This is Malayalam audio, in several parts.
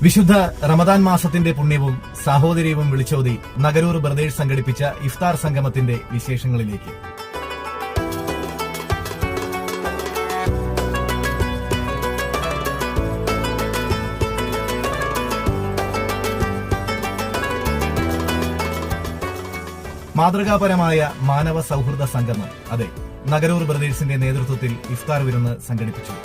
വിശുദ്ധ റമദാൻ മാസത്തിന്റെ പുണ്യവും സാഹോദര്യവും വിളിച്ചോതി നഗരൂർ ബ്രദേഴ്സ് സംഘടിപ്പിച്ച ഇഫ്താർ സംഗമത്തിന്റെ വിശേഷങ്ങളിലേക്ക്. മാതൃകാപരമായ മാനവ സൗഹൃദ സംഗമം, അതെ, നഗരൂർ ബ്രദേഴ്സിന്റെ നേതൃത്വത്തിൽ ഇഫ്താർ വിരുന്ന് സംഘടിപ്പിച്ചു.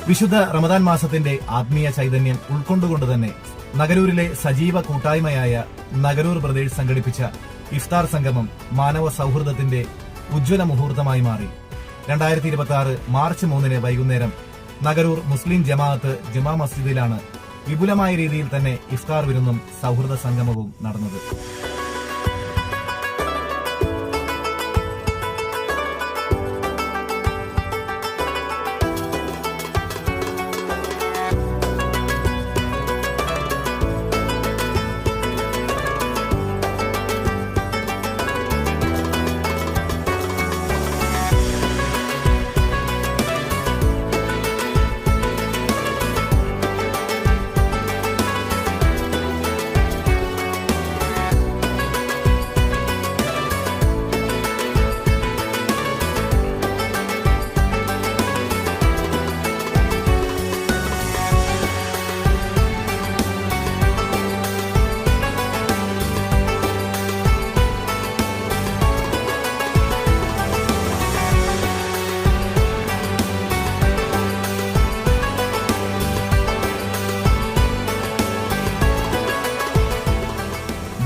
വിശുദ്ധ റമദാൻ മാസത്തിന്റെ ആത്മീയ ചൈതന്യം ഉൾക്കൊണ്ടുകൊണ്ട് തന്നെ നഗരൂരിലെ സജീവ കൂട്ടായ്മയായ നഗരൂർ ബ്രദേഴ്സ് സംഘടിപ്പിച്ച ഇഫ്താർ സംഗമം മാനവ സൗഹൃദത്തിന്റെ ഉജ്ജ്വല മുഹൂർത്തമായി മാറി. 2026 മാർച്ച് 3 വൈകുന്നേരം നഗരൂർ മുസ്ലിം ജമാഅത്ത് ജുമാ മസ്ജിദിലാണ് വിപുലമായ രീതിയിൽ തന്നെ ഇഫ്താർ വിരുന്നും സൗഹൃദ സംഗമവും നടന്നത്.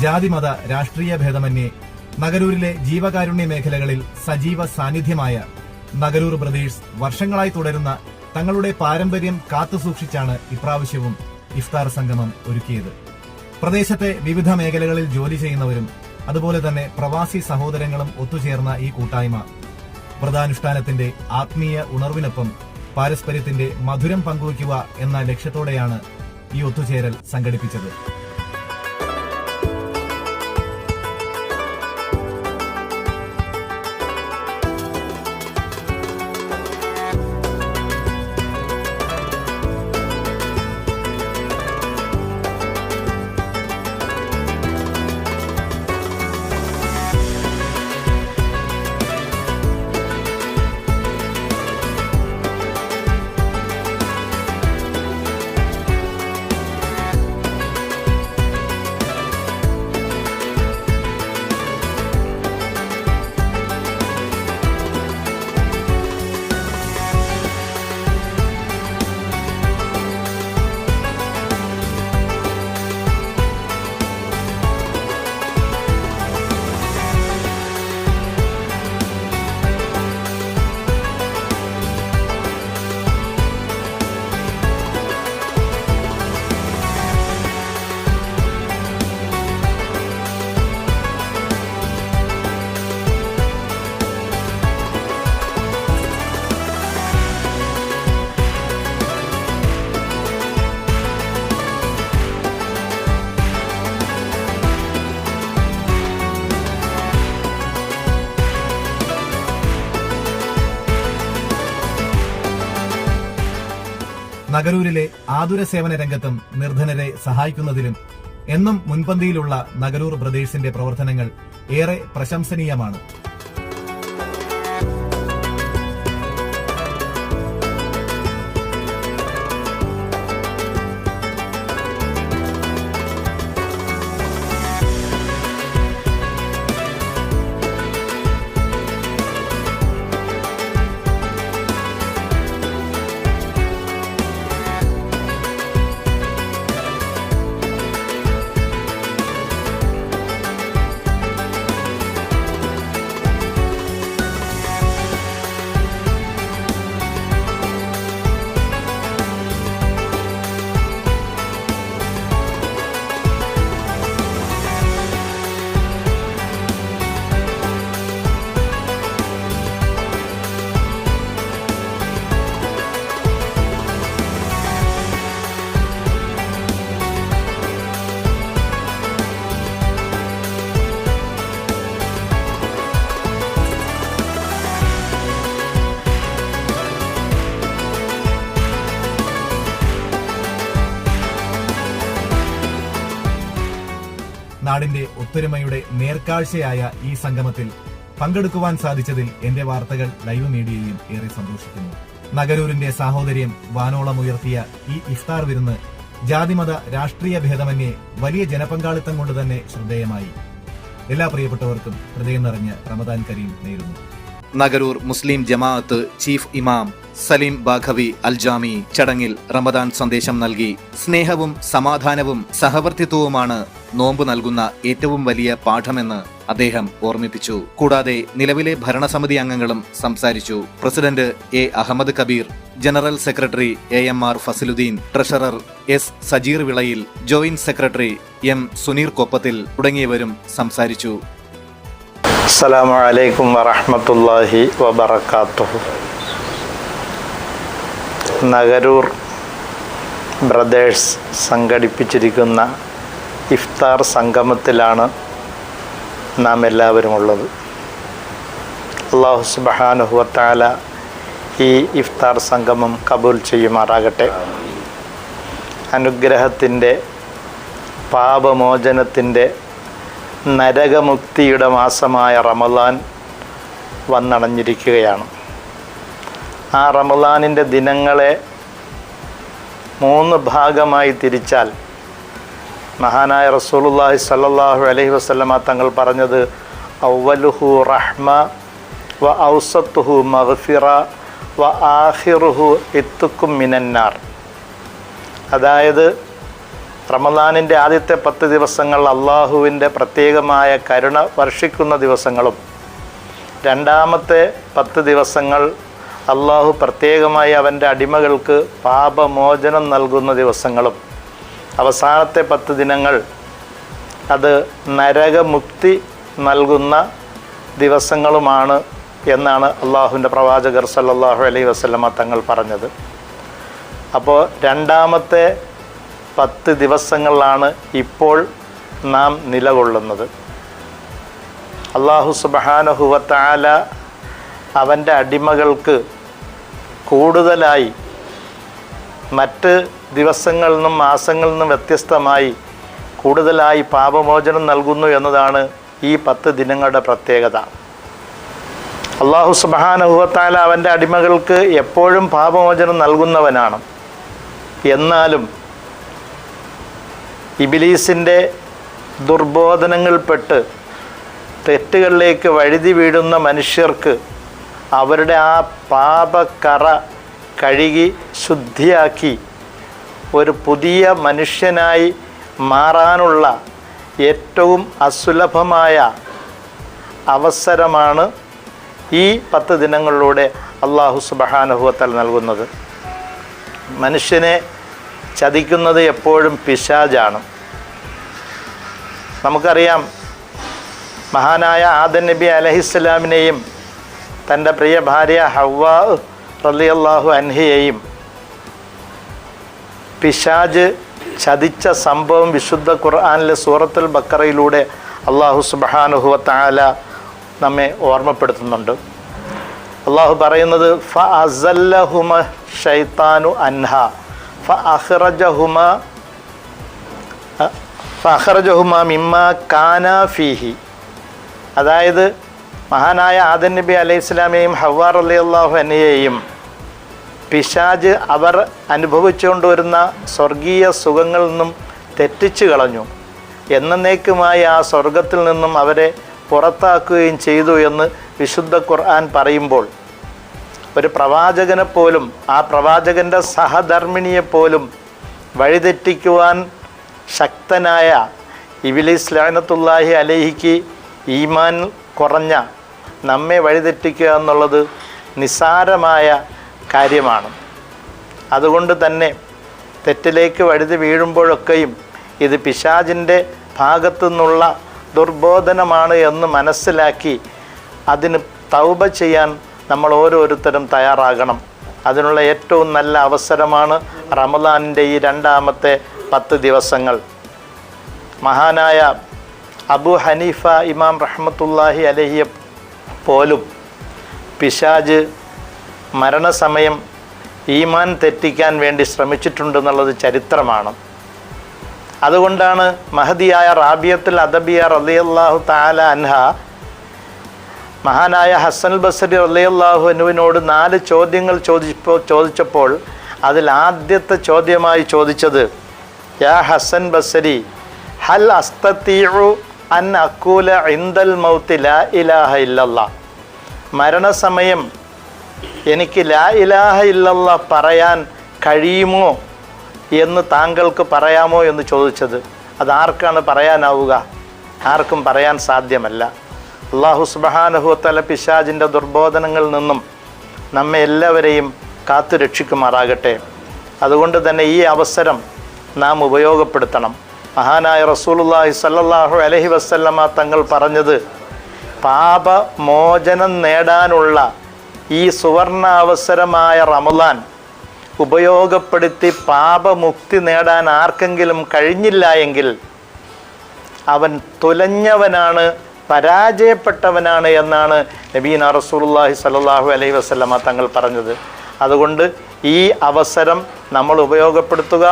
ജാതിമത രാഷ്ട്രീയ ഭേദമന്യേ നഗരൂരിലെ ജീവകാരുണ്യ മേഖലകളിൽ സജീവ സാന്നിധ്യമായ നഗരൂർ ബ്രദേഴ്സ് വർഷങ്ങളായി തുടരുന്ന തങ്ങളുടെ പാരമ്പര്യം കാത്തുസൂക്ഷിച്ചാണ് ഇപ്രാവശ്യവും ഇഫ്താർ സംഗമം ഒരുക്കിയത്. പ്രദേശത്തെ വിവിധ മേഖലകളിൽ ജോലി ചെയ്യുന്നവരും അതുപോലെ തന്നെ പ്രവാസി സഹോദരങ്ങളും ഒത്തുചേർന്ന ഈ കൂട്ടായ്മ വ്രതാനുഷ്ഠാനത്തിന്റെ ആത്മീയ ഉണർവിനൊപ്പം പാരസ്പര്യത്തിന്റെ മധുരം പങ്കുവയ്ക്കുക എന്ന ലക്ഷ്യത്തോടെയാണ് ഈ ഒത്തുചേരൽ സംഘടിപ്പിച്ചത്. നഗരൂരിലെ ആതുര സേവന രംഗത്തും നിർധനരെ സഹായിക്കുന്നതിലും എന്നും മുൻപന്തിയിലുള്ള നഗരൂർ ബ്രദേഴ്സിന്റെ പ്രവർത്തനങ്ങൾ ഏറെ പ്രശംസനീയമാണ്. നാടിന്റെ ഒത്തൊരുമയുടെ നേർക്കാഴ്ചയായ ഈ സംഗമത്തിൽ പങ്കെടുക്കുവാൻ സാധിച്ചതിൽ എന്റെ വാർത്തകൾ ലൈവ് മീഡിയയും ഏറെ സന്തോഷിക്കുന്നു. നഗരൂരിന്റെ സാഹോദര്യം വാനോളം ഉയർത്തിയ ഈ ഇഫ്താർ വിരുന്ന് ജാതിമത രാഷ്ട്രീയ ഭേദമന്യേ വലിയ ജനപങ്കാളിത്തം കൊണ്ട് തന്നെ ശ്രദ്ധേയമായി. എല്ലാ പ്രിയപ്പെട്ടവർക്കും ഹൃദയം നിറഞ്ഞ റമദാൻ കരീം നേരുന്നു. നഗരൂർ മുസ്ലിം ജമാഅത്ത് ചീഫ് ഇമാം സലീം ബാഖവി അൽജാമി ചടങ്ങിൽ റമദാൻ സന്ദേശം നൽകി. സ്നേഹവും സമാധാനവും സഹവർത്തിത്വവുമാണ് നോമ്പ് നൽകുന്ന ഏറ്റവും വലിയ പാഠമെന്ന് അദ്ദേഹം ഓർമ്മിപ്പിച്ചു. കൂടാതെ നിലവിലെ ഭരണസമിതി അംഗങ്ങളും സംസാരിച്ചു. President A Ahammed Kabeer, general secretary AMR Fasiluddeen, treasurer S Sajeer Vilayil, joint secretary M Suneer Koppathil തുടങ്ങിയവരും സംസാരിച്ചു. അസ്സലാമു അലൈക്കും വറഹ്മത്തുള്ളാഹി വബറകാതുഹു. നഗരൂർ ബ്രദേഴ്സ് സംഘടിപ്പിച്ചിരിക്കുന്ന ഇഫ്താർ സംഗമത്തിലാണ് നാം എല്ലാവരും ഉള്ളത്. അല്ലാഹു സുബ്ഹാനഹു വ തആല ഈ ഇഫ്താർ സംഗമം കബൂൽ ചെയ്യുമാറാകട്ടെ. അനുഗ്രഹത്തിൻ്റെ, പാപമോചനത്തിൻ്റെ, നരകമുക്തിയുടെ മാസമായ റമദാൻ വന്നണഞ്ഞിരിക്കുകയാണ്. ആ റമദാനിൻ്റെ ദിനങ്ങളെ 3 ഭാഗമായി തിരിച്ചാൽ മഹാനായ റസൂലുള്ളാഹി സ്വല്ലല്ലാഹു അലൈഹി വസല്ലമ തങ്ങൾ പറഞ്ഞത് അവ്വലുഹു റഹ്മ വ ഔസത്തുഹു മഗ്ഫിറ വ ആഖിറുഹു ഇത്കും മിനന്നാർ. അതായത് റമദാനിൻ്റെ ആദ്യത്തെ 10 ദിവസങ്ങൾ അള്ളാഹുവിൻ്റെ പ്രത്യേകമായ കരുണ വർഷിക്കുന്ന ദിവസങ്ങളും, രണ്ടാമത്തെ 10 ദിവസങ്ങൾ അള്ളാഹു പ്രത്യേകമായി അവൻ്റെ അടിമകൾക്ക് പാപമോചനം നൽകുന്ന ദിവസങ്ങളും, അവസാനത്തെ 10 ദിനങ്ങൾ അത് നരകമുക്തി നൽകുന്ന ദിവസങ്ങളുമാണ് എന്നാണ് അള്ളാഹുവിൻ്റെ പ്രവാചകർ സല്ലല്ലാഹു അലൈഹി വസല്ലമ തങ്ങൾ പറഞ്ഞത്. അപ്പോൾ രണ്ടാമത്തെ 10 ദിവസങ്ങളിലാണ് ഇപ്പോൾ നാം നിലകൊള്ളുന്നത്. അല്ലാഹു സുബ്ഹാനഹു വ തആല അവൻ്റെ അടിമകൾക്ക് കൂടുതലായി മറ്റ് ദിവസങ്ങളിൽ നിന്നും മാസങ്ങളിൽ നിന്നും വ്യത്യസ്തമായി കൂടുതലായി പാപമോചനം നൽകുന്നു എന്നതാണ് ഈ 10 ദിനങ്ങളുടെ പ്രത്യേകത. അല്ലാഹു സുബ്ഹാനഹു വ തആല അവൻ്റെ അടിമകൾക്ക് എപ്പോഴും പാപമോചനം നൽകുന്നവനാണ്. എന്നാലും ഇബ്ലീസിൻ്റെ ദുർബോധനങ്ങളിൽപ്പെട്ട് തെറ്റുകളിലേക്ക് വഴുതി വീഴുന്ന മനുഷ്യർക്ക് അവരുടെ ആ പാപക്കറ കഴുകി ശുദ്ധിയാക്കി ഒരു പുതിയ മനുഷ്യനായി മാറാനുള്ള ഏറ്റവും അസുലഭമായ അവസരമാണ് ഈ 10 ദിനങ്ങളിലൂടെ അല്ലാഹു സുബ്ഹാനഹു വ തആല നൽകുന്നത്. മനുഷ്യനെ ചതിക്കുന്നത് എപ്പോഴും പിശാചാണ്. നമുക്കറിയാം, മഹാനായ ആദം നബി അലൈഹിസ്സലാമിനെയും തൻ്റെ പ്രിയ ഭാര്യ ഹവ്വാ റളിയല്ലാഹു അൻഹയെയും പിശാച് ചതിച്ച സംഭവം വിശുദ്ധ ഖുർആനിലെ സൂറത്തുൽ ബഖറയിലൂടെ അല്ലാഹു സുബ്ഹാനഹു വ തആല നമ്മെ ഓർമ്മപ്പെടുത്തുന്നുണ്ട്. അല്ലാഹു പറയുന്നത് ഫഅസല്ലഹുമ ശൈത്താനു അൻഹ ഫഅഖറജഹുമ മിമ്മാ കാനാ ഫീഹി. അതായത് മഹാനായ ആദം നബി അലൈഹിസ്സലാമയെയും ഹവ്വാ റളിയല്ലാഹു അൻഹയെയും പിശാച് അവർ അനുഭവിച്ചുകൊണ്ടുവരുന്ന സ്വർഗീയ സുഖങ്ങളിൽ നിന്നും തെറ്റിച്ചു കളഞ്ഞു. എന്നേക്കുമായി ആ സ്വർഗത്തിൽ നിന്നും അവരെ പുറത്താക്കുകയും ചെയ്തു എന്ന് വിശുദ്ധ ഖുർആൻ പറയുമ്പോൾ, ഒരു പ്രവാചകനെപ്പോലും ആ പ്രവാചകൻ്റെ സഹധർമ്മിണിയെപ്പോലും വഴിതെറ്റിക്കുവാൻ ശക്തനായ ഇബ്ലീസ് ലഅനത്തുല്ലാഹി അലൈഹിക്ക് ഈമാൻ കുറഞ്ഞ നമ്മെ വഴിതെറ്റിക്കുക എന്നുള്ളത് നിസ്സാരമായ കാര്യമാണ്. അതുകൊണ്ട് തന്നെ തെറ്റിലേക്ക് വഴുതി വീഴുമ്പോഴൊക്കെയും ഇത് പിശാചിൻ്റെ ഭാഗത്തു നിന്നുള്ള ദുർബോധനമാണ് എന്ന് മനസ്സിലാക്കി അതിന് തൗബ ചെയ്യാൻ നമ്മൾ ഓരോരുത്തരും തയ്യാറാകണം. അതിനുള്ള ഏറ്റവും നല്ല അവസരമാണ് റമദാനിൻ്റെ ഈ രണ്ടാമത്തെ 10 ദിവസങ്ങൾ. മഹാനായ അബു ഹനീഫ ഇമാം റഹ്മത്തുള്ളാഹി അലൈഹിയെ പോലും പിശാച് മരണസമയം ഈമാൻ തെറ്റിക്കാൻ വേണ്ടി ശ്രമിച്ചിട്ടുണ്ടെന്നുള്ളത് ചരിത്രമാണ്. അതുകൊണ്ടാണ് മഹദിയായ റാബിയത്തുൽ അദബിയ റളിയല്ലാഹു തആല അൻഹ മഹാനായ ഹസൻ ബസ്രി റളിയല്ലാഹു അൻഹുവിനോട് 4 ചോദ്യങ്ങൾ ചോദിച്ചപ്പോൾ അതിൽ ആദ്യത്തെ ചോദ്യമായി ചോദിച്ചത്, യാ ഹസൻ ബസ്രി ഹൽ അസ്തതീഉ അൻ അഖൂല ഇൻദൽ മൗതി ലാ ഇലാഹ ഇല്ലല്ലാഹ്, മരണസമയം എനിക്ക് ലാ ഇലാഹ ഇല്ലല്ലാഹ് പറയാൻ കഴിയുമോ എന്ന് താങ്കൾക്ക് പറയാമോ എന്ന് ചോദിച്ചത്. അതാർക്കാണ് പറയാനാവുക? ആർക്കും പറയാൻ സാധ്യമല്ല. അല്ലാഹു സുബ്ഹാനഹു വ തആല പിശാചിൻ്റെ ദുർബോധനങ്ങളിൽ നിന്നും നമ്മെ എല്ലാവരെയും കാത്തു രക്ഷിക്കുമാറാകട്ടെ. അതുകൊണ്ട് തന്നെ ഈ അവസരം നാം ഉപയോഗപ്പെടുത്തണം. മഹാനായ റസൂലുള്ളാഹി സ്വല്ലല്ലാഹു അലൈഹി വസല്ലമ തങ്ങൾ പറഞ്ഞത്, പാപമോചനം നേടാനുള്ള ഈ സുവർണ അവസരമായ റമളാൻ ഉപയോഗപ്പെടുത്തി പാപമുക്തി നേടാൻ ആർക്കെങ്കിലും കഴിഞ്ഞില്ല എങ്കിൽ അവൻ തുലഞ്ഞവനാണ്, പരാജയപ്പെട്ടവനാണ് എന്നാണ് നബീന റസൂലുള്ളാഹി സ്വല്ലല്ലാഹു അലൈഹി വസല്ലമ തങ്ങൾ പറഞ്ഞത്. അതുകൊണ്ട് ഈ അവസരം നമ്മൾ ഉപയോഗപ്പെടുത്തുക.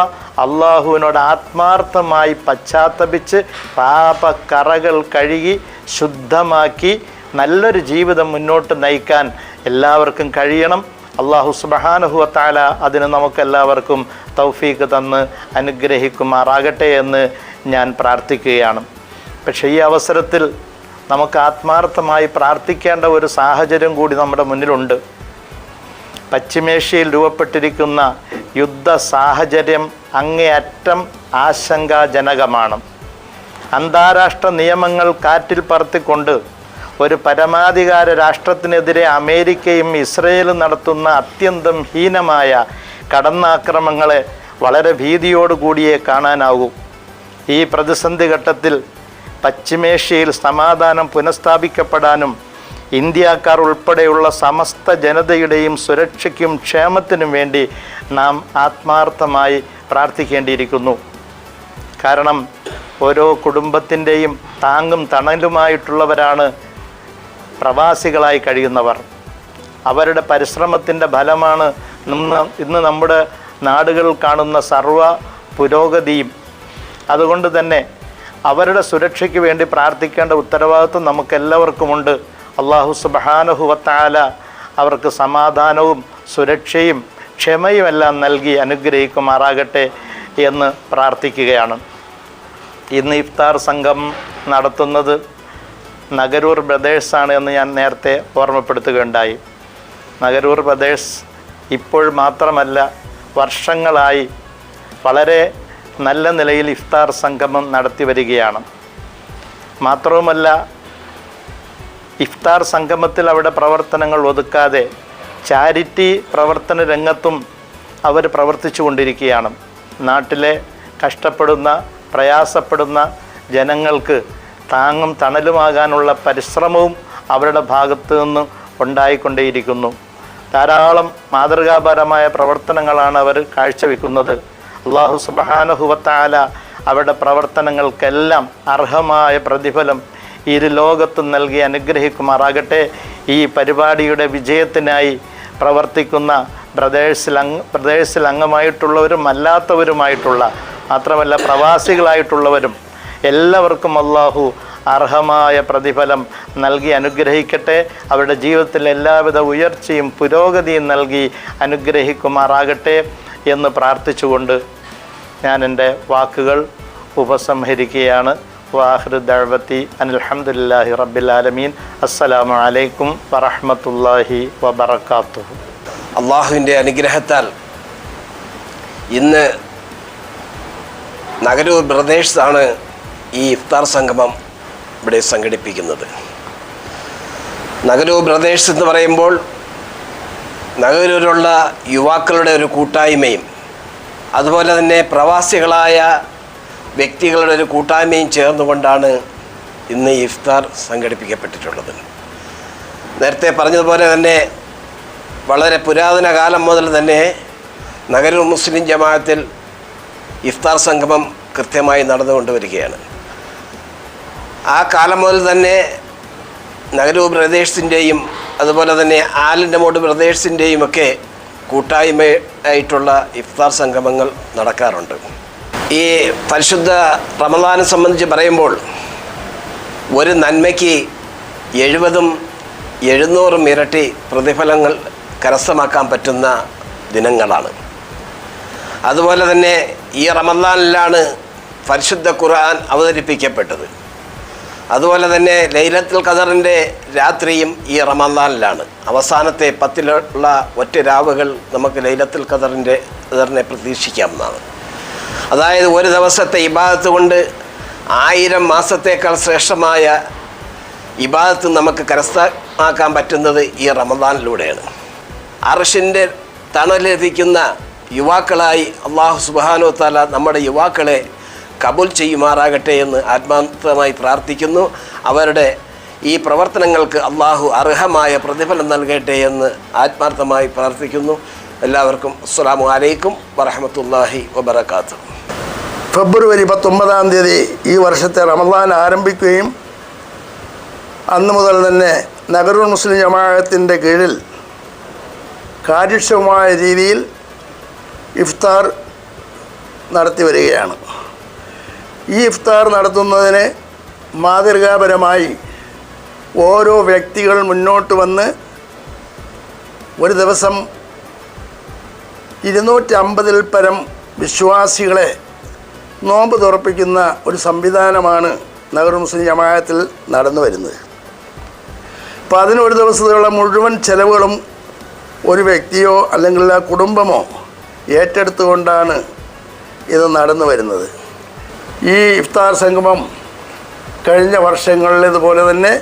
അള്ളാഹുവിനോട് ആത്മാർത്ഥമായി പശ്ചാത്തപിച്ച് പാപക്കറകൾ കഴുകി ശുദ്ധമാക്കി നല്ലൊരു ജീവിതം മുന്നോട്ട് നയിക്കാൻ എല്ലാവർക്കും കഴിയണം. അല്ലാഹു സുബ്ഹാനഹു വ തആല അതിന് നമുക്കെല്ലാവർക്കും തൗഫീഖ് തന്ന് അനുഗ്രഹിക്കുമാറാകട്ടെ എന്ന് ഞാൻ പ്രാർത്ഥിക്കുകയാണ്. പക്ഷേ ഈ അവസരത്തിൽ നമുക്ക് ആത്മാർത്ഥമായി പ്രാർത്ഥിക്കേണ്ട ഒരു സാഹചര്യം കൂടി നമ്മുടെ മുന്നിലുണ്ട്. പശ്ചിമേഷ്യയിൽ രൂപപ്പെട്ടിരിക്കുന്ന യുദ്ധ സാഹചര്യം അങ്ങേയറ്റം ആശങ്കാജനകമാണ്. അന്താരാഷ്ട്ര നിയമങ്ങൾ കാറ്റിൽ പറത്തിക്കൊണ്ട് ഒരു പരമാധികാര രാഷ്ട്രത്തിനെതിരെ അമേരിക്കയും ഇസ്രയേലും നടത്തുന്ന അത്യന്തം ഹീനമായ കടന്നാക്രമങ്ങളെ വളരെ ഭീതിയോടുകൂടിയേ കാണാനാവൂ. ഈ പ്രതിസന്ധി ഘട്ടത്തിൽ പശ്ചിമേഷ്യയിൽ സമാധാനം പുനഃസ്ഥാപിക്കപ്പെടാനും ഇന്ത്യക്കാർ ഉൾപ്പെടെയുള്ള സമസ്ത ജനതയുടെയും സുരക്ഷയ്ക്കും ക്ഷേമത്തിനും വേണ്ടി നാം ആത്മാർത്ഥമായി പ്രാർത്ഥിക്കേണ്ടിയിരിക്കുന്നു. കാരണം ഓരോ കുടുംബത്തിൻ്റെയും താങ്ങും തണലുമായിട്ടുള്ളവരാണ് പ്രവാസികളായി കഴിയുന്നവർ. അവരുടെ പരിശ്രമത്തിൻ്റെ ഫലമാണ് ഇന്ന് നമ്മുടെ നാടുകളിൽ കാണുന്ന സർവ്വ പുരോഗതിയും. അതുകൊണ്ട് തന്നെ അവരുടെ സുരക്ഷയ്ക്ക് വേണ്ടി പ്രാർത്ഥിക്കേണ്ട ഉത്തരവാദിത്വം നമുക്കെല്ലാവർക്കുമുണ്ട്. അല്ലാഹു സുബ്ഹാനഹു വ തആല അവർക്ക് സമാധാനവും സുരക്ഷയും ക്ഷമയുമെല്ലാം നൽകി അനുഗ്രഹിക്കുമാറാകട്ടെ എന്ന് പ്രാർത്ഥിക്കുകയാണ്. ഇന്ന് ഇഫ്താർ സംഘം നടത്തുന്നത് നഗരൂർ ബ്രദേഴ്സാണ് എന്ന് ഞാൻ നേരത്തെ ഓർമ്മപ്പെടുത്തുകയുണ്ടായി. നഗരൂർ ബ്രദേഴ്സ് ഇപ്പോൾ മാത്രമല്ല, വർഷങ്ങളായി വളരെ നല്ല നിലയിൽ ഇഫ്താർ സംഗമം നടത്തി വരികയാണ്. മാത്രവുമല്ല, ഇഫ്താർ സംഗമത്തിൽ അവിടെ പ്രവർത്തനങ്ങൾ ഒതുക്കാതെ ചാരിറ്റി പ്രവർത്തന രംഗത്തും അവർ പ്രവർത്തിച്ചു കൊണ്ടിരിക്കുകയാണ്. നാട്ടിലെ കഷ്ടപ്പെടുന്ന പ്രയാസപ്പെടുന്ന ജനങ്ങൾക്ക് താങ്ങും തണലുമാകാനുള്ള പരിശ്രമവും അവരുടെ ഭാഗത്തു നിന്ന് ഉണ്ടായിക്കൊണ്ടേയിരിക്കുന്നു. ധാരാളം മാതൃകാപരമായ പ്രവർത്തനങ്ങളാണ് അവർ കാഴ്ചവെക്കുന്നത്. അല്ലാഹു സുബ്ഹാനഹു വ തആല അവരുടെ പ്രവർത്തനങ്ങൾക്കെല്ലാം അർഹമായ പ്രതിഫലം ഇരു ലോകത്തും നൽകി അനുഗ്രഹിക്കുമാറാകട്ടെ. ഈ പരിപാടിയുടെ വിജയത്തിനായി പ്രവർത്തിക്കുന്ന ബ്രദേഴ്സിൽ അംഗമായിട്ടുള്ളവരും അല്ലാത്തവരുമായിട്ടുള്ള, മാത്രമല്ല പ്രവാസികളായിട്ടുള്ളവരും എല്ലാവർക്കും അല്ലാഹു അർഹമായ പ്രതിഫലം നൽകി അനുഗ്രഹിക്കട്ടെ. അവരുടെ ജീവിതത്തിൽ എല്ലാവിധ ഉയർച്ചയും പുരോഗതിയും നൽകി അനുഗ്രഹിക്കുമാറാകട്ടെ എന്ന് പ്രാർത്ഥിച്ചുകൊണ്ട് ഞാൻ എൻ്റെ വാക്കുകൾ ഉപസംഹരിക്കുകയാണ്. വാഹിറു ദഅവതി അനിൽ ഹംദുലില്ലാഹി റബ്ബിൽ ആലമീൻ. അസ്സലാമു അലൈക്കും വറഹ്മത്തുള്ളാഹി വബറകാതുഹു. അള്ളാഹുവിൻ്റെ അനുഗ്രഹത്താൽ ഇന്ന് നഗരൂർ ബ്രദേഴ്സാണ് ഈ ഇഫ്താർ സംഗമം ഇവിടെ സംഘടിപ്പിക്കുന്നത്. നഗരൂർ ബ്രദേഴ്സ് എന്ന് പറയുമ്പോൾ നഗരൂരിലുള്ള യുവാക്കളുടെ ഒരു കൂട്ടായ്മയും അതുപോലെ തന്നെ പ്രവാസികളായ വ്യക്തികളുടെ ഒരു കൂട്ടായ്മയും ചേർന്നുകൊണ്ടാണ് ഇന്ന് ഇഫ്താർ സംഘടിപ്പിക്കപ്പെട്ടിട്ടുള്ളത്. നേരത്തെ പറഞ്ഞതുപോലെ തന്നെ വളരെ പുരാതന കാലം മുതൽ തന്നെ നഗരൂർ മുസ്ലിം ജമാഅത്തിൽ ഇഫ്താർ സംഗമം കൃത്യമായി നടന്നുകൊണ്ട് വരികയാണ്. ആ കാലം മുതൽ തന്നെ നഗരൂർ ബ്രദേഴ്സിൻ്റെയും അതുപോലെ തന്നെ ആലിൻ്റെ ബ്രദേഴ്സിൻ്റെയും ഒക്കെ കൂട്ടായ്മയായിട്ടുള്ള ഇഫ്താർ സംഗമങ്ങൾ നടക്കാറുണ്ട്. ഈ പരിശുദ്ധ റമദാനെ സംബന്ധിച്ച് പറയുമ്പോൾ ഒരു നന്മയ്ക്ക് 70-700 ഇരട്ടി പ്രതിഫലങ്ങൾ കരസ്ഥമാക്കാൻ പറ്റുന്ന ദിനങ്ങളാണ്. അതുപോലെ തന്നെ ഈ റമദാനിലാണ് പരിശുദ്ധ ഖുർആൻ അവതരിപ്പിക്കപ്പെട്ടത്. അതുപോലെ തന്നെ ലൈലത്തുൽ ഖദറിൻ്റെ രാത്രിയും ഈ റമദാനിലാണ്. അവസാനത്തെ 10 ഒറ്റ രാവുകൾ നമുക്ക് ലൈലത്തുൽ ഖദറിനെ പ്രതീക്ഷിക്കാവുന്നതാണ്. അതായത് ഒരു ദിവസത്തെ ഇബാദത്ത് കൊണ്ട് 1000 മാസത്തേക്കാൾ ശ്രേഷ്ഠമായ ഇബാദത്ത് നമുക്ക് കരസ്ഥമാക്കാൻ പറ്റുന്നത് ഈ റമദാനിലൂടെയാണ്. അർശിൻ്റെ തണൽ ലഭിക്കുന്ന യുവാക്കളായി അള്ളാഹു സുബ്ഹാനഹു വ തആല നമ്മുടെ യുവാക്കളെ കബൂൽ ചെയ്യുമാറാകട്ടെ എന്ന് ആത്മാർത്ഥമായി പ്രാർത്ഥിക്കുന്നു. അവരുടെ ഈ പ്രവർത്തനങ്ങൾക്ക് അള്ളാഹു അർഹമായ പ്രതിഫലം നൽകട്ടെ എന്ന് ആത്മാർത്ഥമായി പ്രാർത്ഥിക്കുന്നു. എല്ലാവർക്കും അസ്സലാമു അലൈക്കും വറഹ്മത്തുള്ളാഹി വബറകാതുഹു. ഫെബ്രുവരി 19 ഈ വർഷത്തെ റമദാൻ ആരംഭിക്കുകയും അന്ന് മുതൽ തന്നെ നഗറുൽ മുസ്ലിം ജമാഅത്തിൻ്റെ കീഴിൽ കാര്യക്ഷമമായ രീതിയിൽ ഇഫ്താർ നടത്തി വരികയാണ്. ഈ ഇഫ്താർ നടത്തുന്നതിന് മാതൃകാപരമായി ഓരോ വ്യക്തികൾ മുന്നോട്ട് വന്ന് ഒരു ദിവസം 250-ൽ പരം വിശ്വാസികളെ നോമ്പ് തുറപ്പിക്കുന്ന ഒരു സംവിധാനമാണ് നഗറുൽ മുസ്ലിം ജമാഅത്തിൽ നടന്നു വരുന്നത്. അപ്പോൾ അതിനൊരു ദിവസത്തിലുള്ള മുഴുവൻ ചെലവുകളും ഒരു വ്യക്തിയോ അല്ലെങ്കിൽ ആ കുടുംബമോ ഏറ്റെടുത്തുകൊണ്ടാണ് ഇത് നടന്നു വരുന്നത്. ഈ ഇഫ്താർ സംഗമം കഴിഞ്ഞ വർഷങ്ങളിലേതുപോലെ തന്നെ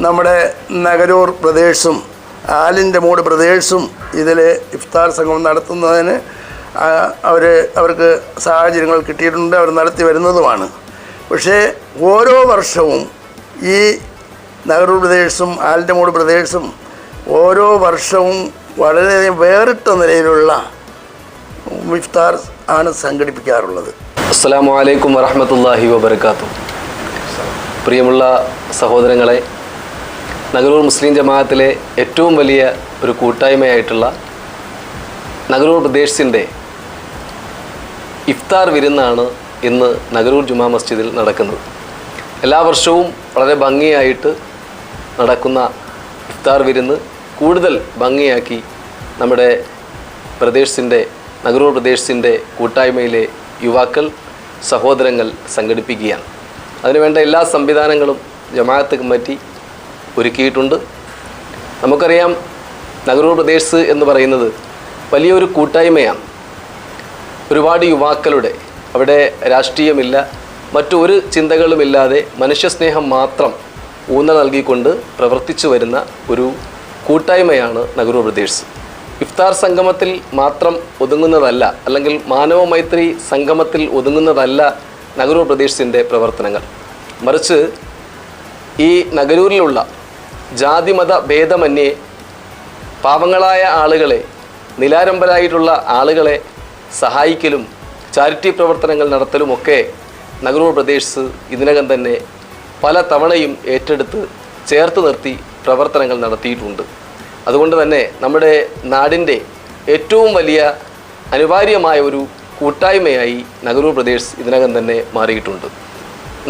നമ്മുടെ നഗരൂർ പ്രദേശും ആലിൻ്റെ മൂട് പ്രദേശും ഇതിൽ ഇഫ്താർ സംഗമം നടത്തുന്നതിന് അവർക്ക് സാഹചര്യങ്ങൾ കിട്ടിയിട്ടുണ്ട്, അവർ നടത്തി വരുന്നതുമാണ്. പക്ഷേ ഓരോ വർഷവും ഈ നഗരൂർ പ്രദേശും ആലിൻ്റെ മൂട് പ്രദേശും ഓരോ വർഷവും വളരെ വേറിട്ട നിലയിലുള്ള ഇഫ്താർ ആണ് സംഘടിപ്പിക്കാറുള്ളത്. അസ്സലാമു അലൈക്കും വറഹ്മത്തുള്ളാഹി വബറകാതുഹു. പ്രിയമുള്ള സഹോദരങ്ങളെ, നഗരൂർ മുസ്ലിം ജമാഅത്തിലെ ഏറ്റവും വലിയ ഒരു കൂട്ടായ്മയായിട്ടുള്ള നഗരൂർ പ്രദേശിൻ്റെ ഇഫ്താർ വിരുന്നാണ് ഇന്ന് നഗരൂർ ജുമാ മസ്ജിദിൽ നടക്കുന്നത്. എല്ലാ വർഷവും വളരെ ഭംഗിയായിട്ട് നടക്കുന്ന ഇഫ്താർ വിരുന്ന് കൂടുതൽ ഭംഗിയാക്കി നമ്മുടെ പ്രദേശിൻ്റെ നഗരൂർ പ്രദേശിൻ്റെ കൂട്ടായ്മയിലെ യുവാക്കൾ സഹോദരങ്ങൾ സംഘടിപ്പിക്കുകയാണ്. അതിനുവേണ്ട എല്ലാ സംവിധാനങ്ങളും ജമാഅത്ത് കമ്മിറ്റി ഒരുക്കിയിട്ടുണ്ട്. നമുക്കറിയാം, നഗരൂർ പ്രദേശ് എന്ന് പറയുന്നത് വലിയൊരു കൂട്ടായ്മയാണ്. ഒരുപാട് യുവാക്കളുടെ, അവിടെ രാഷ്ട്രീയമില്ല, മറ്റൊരു ചിന്തകളുമില്ലാതെ മനുഷ്യസ്നേഹം മാത്രം ഊന്നൽ നൽകിക്കൊണ്ട് പ്രവർത്തിച്ചു വരുന്ന ഒരു കൂട്ടായ്മയാണ് നഗരൂർ പ്രദേശ്. ഇഫ്താർ സംഗമത്തിൽ മാത്രം ഒതുങ്ങുന്നതല്ല, അല്ലെങ്കിൽ മാനവ മൈത്രി സംഗമത്തിൽ ഒതുങ്ങുന്നതല്ല നഗരൂർ പ്രദേശിൻ്റെ പ്രവർത്തനങ്ങൾ. മറിച്ച് ഈ നഗരൂരിലുള്ള ജാതിമത ഭേദമന്യേ പാവങ്ങളായ ആളുകളെ, നിലാരംബരായിട്ടുള്ള ആളുകളെ സഹായിക്കലും ചാരിറ്റി പ്രവർത്തനങ്ങൾ നടത്തലുമൊക്കെ നഗരൂർ പ്രദേശ് ഇതിനകം തന്നെ പല തവണയും ഏറ്റെടുത്ത് ചേർത്ത് നിർത്തി പ്രവർത്തനങ്ങൾ നടത്തിയിട്ടുണ്ട്. അതുകൊണ്ട് തന്നെ നമ്മുടെ നാടിൻ്റെ ഏറ്റവും വലിയ അനിവാര്യമായ ഒരു കൂട്ടായ്മയായി നഗരൂർ പ്രദേശ് ഇതിനകം തന്നെ മാറിയിട്ടുണ്ട്.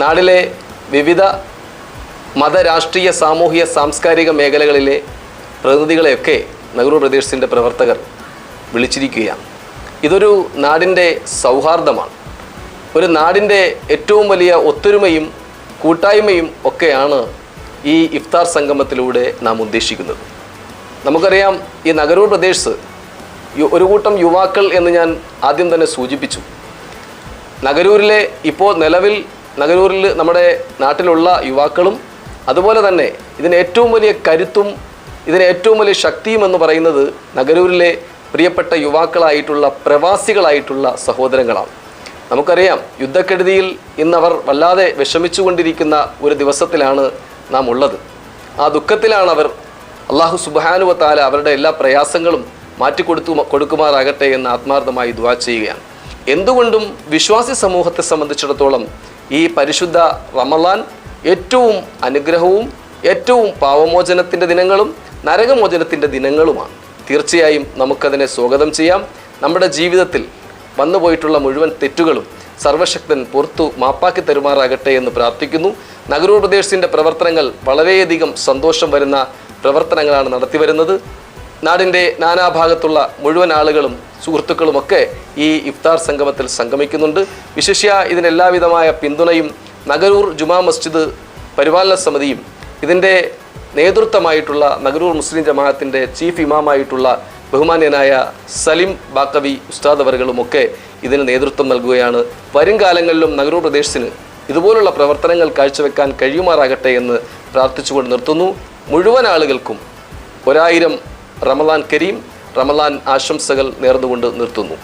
നാടിലെ വിവിധ മത, രാഷ്ട്രീയ, സാമൂഹിക, സാംസ്കാരിക മേഖലകളിലെ പ്രതിനിധികളെയൊക്കെ നഗരൂർ പ്രദേശിൻ്റെ പ്രവർത്തകർ വിളിച്ചിരിക്കുകയാണ്. ഇതൊരു നാടിൻ്റെ സൗഹാർദ്ദമാണ്. ഒരു നാടിൻ്റെ ഏറ്റവും വലിയ ഒത്തൊരുമയും കൂട്ടായ്മയും ഒക്കെയാണ് ഈ ഇഫ്താർ സംഗമത്തിലൂടെ നാം ഉദ്ദേശിക്കുന്നത്. നമുക്കറിയാം, ഈ നഗരൂർ പ്രദേശ് ഒരു കൂട്ടം യുവാക്കൾ എന്ന് ഞാൻ ആദ്യം തന്നെ സൂചിപ്പിച്ചു. നഗരൂരിലെ ഇപ്പോൾ നിലവിൽ നഗരൂരിൽ നമ്മുടെ നാട്ടിലുള്ള യുവാക്കളും അതുപോലെ തന്നെ ഇതിന് ഏറ്റവും വലിയ കരുത്തും ഇതിന് ഏറ്റവും വലിയ ശക്തിയും എന്ന് പറയുന്നത് നഗരൂരിലെ പ്രിയപ്പെട്ട യുവാക്കളായിട്ടുള്ള പ്രവാസികളായിട്ടുള്ള സഹോദരങ്ങളാണ്. നമുക്കറിയാം, യുദ്ധക്കെടുതിയിൽ ഇന്നവർ വല്ലാതെ വിഷമിച്ചുകൊണ്ടിരിക്കുന്ന ഒരു ദിവസത്തിലാണ് നാം ഉള്ളത്. ആ ദുഃഖത്തിലാണ് അവർ. അള്ളാഹു സുബ്ഹാനഹു വ തആല അവരുടെ എല്ലാ പ്രയാസങ്ങളും കൊടുക്കുമാറാകട്ടെ എന്ന് ആത്മാർത്ഥമായി ദുആ ചെയ്യുകയാണ്. എന്തുകൊണ്ടും വിശ്വാസി സമൂഹത്തെ സംബന്ധിച്ചിടത്തോളം ഈ പരിശുദ്ധ റമളാൻ ഏറ്റവും അനുഗ്രഹവും ഏറ്റവും പാവമോചനത്തിൻ്റെ ദിനങ്ങളും നരകമോചനത്തിൻ്റെ ദിനങ്ങളുമാണ്. തീർച്ചയായും നമുക്കതിനെ സ്വാഗതം ചെയ്യാം. നമ്മുടെ ജീവിതത്തിൽ വന്നുപോയിട്ടുള്ള മുഴുവൻ തെറ്റുകളും സർവശക്തൻ പുറത്തു മാപ്പാക്കി തരുമാറാകട്ടെ എന്ന് പ്രാർത്ഥിക്കുന്നു. നഗരൂർ ബ്രദേഴ്സിൻ്റെ പ്രവർത്തനങ്ങൾ വളരെയധികം സന്തോഷം വരുന്ന പ്രവർത്തനങ്ങളാണ് നടത്തിവരുന്നത്. നാടിൻ്റെ നാനാഭാഗത്തുള്ള മുഴുവൻ ആളുകളും സുഹൃത്തുക്കളുമൊക്കെ ഈ ഇഫ്താർ സംഗമത്തിൽ സംഗമിക്കുന്നുണ്ട്. വിശിഷ്യ ഇതിന് എല്ലാവിധമായ പിന്തുണയും നഗരൂർ ജുമാ മസ്ജിദ് പരിപാലന സമിതിയും ഇതിൻ്റെ നേതൃത്വമായിട്ടുള്ള നഗരൂർ മുസ്ലിം ജമാഅത്തിൻ്റെ ചീഫ് ഇമാമായിട്ടുള്ള ബഹുമാന്യനായ സലിം ബാക്കവി ഉസ്താദ് അവറുകളുമൊക്കെ ഇതിന് നേതൃത്വം നൽകുകയാണ്. വരും കാലങ്ങളിലും നഗരൂർ പ്രദേശത്തിന് ഇതുപോലുള്ള പ്രവർത്തനങ്ങൾ കാഴ്ചവെക്കാൻ കഴിയുമാറാകട്ടെ എന്ന് പ്രാർത്ഥിച്ചുകൊണ്ട് നിർത്തുന്നു. മുഴുവൻ ആളുകൾക്കും 1000 റമളാൻ കരീം റമളാൻ ആശംസകൾ നേർന്നുകൊണ്ട് നിർത്തുന്നു.